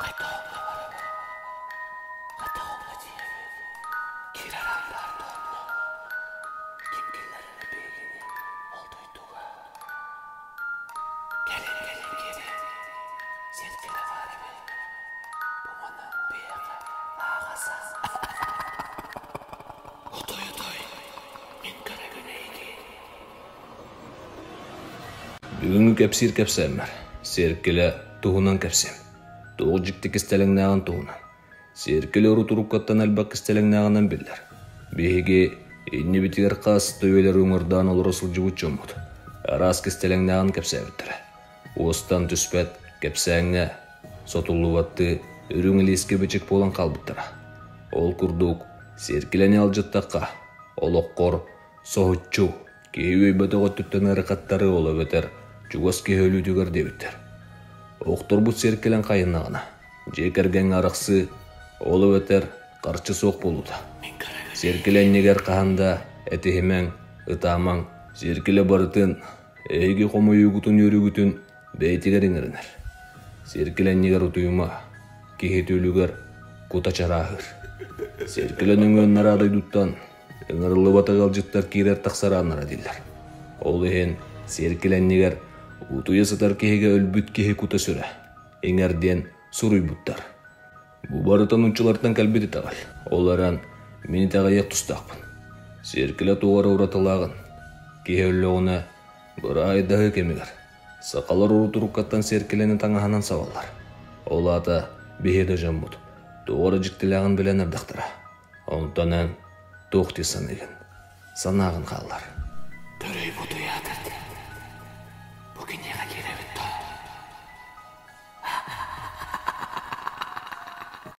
Kayta olma var. Kayta olma diye. Kiraranlar dolma. Kim gillerini beygini olduyduğa. Gelin gelin. Serkele var ebe. Bu bana beyağa ağasa. Otoy. Min kara güneydi. Бүгүнгү кепсир кепсеммер. Серкеле туһунан кепсем. Туğu жиктик истелеңнаган туһунан. Серкеле уру туруккаттан албак истелеңнагынан биллер. Биһиги инни битигер кас төбелер уңурдан олор сылжыбыт жоммут. Арас кестелеңнаган кепсебиттер. Остан түспет кепсеңе сотулубатты үрүңелиске бечек болан калбыттара. Ол курдук серкелени алжыттакка олоккор соһуччу кейүй бөтөгө түттен аракаттары ола бетер жугас кеөлүдүгөр дебиттер. Окторбут серкелен кайынагына жекерген араксы ола бетер карчы соок болууда. Серкелен негер каханда этихимең ытамаң серкеле барытын эйги комоюгутун өрүгүтүн бейтигер иңеринер. Серкелен негер утуюма кихетүүлүгөр кута чарахыр. Серкелен өңөн нарадайдуттан ыңырылы батагал жыттар кирер таксаранара диллер. Ол ehen серкелен негер утуя сытар кеге өлбүт кеге кута сүрө. Эңерден суруйбуттар. Бу барытан унчулардан калбети тагал. Оларан мени тагаяк тустакпын. Серкеле тугара уратылагын. Кеге өллөгүнө бір айдағы кемегер. Сақалар уру туруккаттан серкелени таңаханан саваллар. Ол ата бейеді жамбуд. Тугара жиктилягын билен ардактыра. Онтанан тоқти саныгын. Санағын қаллар. Төрөй бутуяды.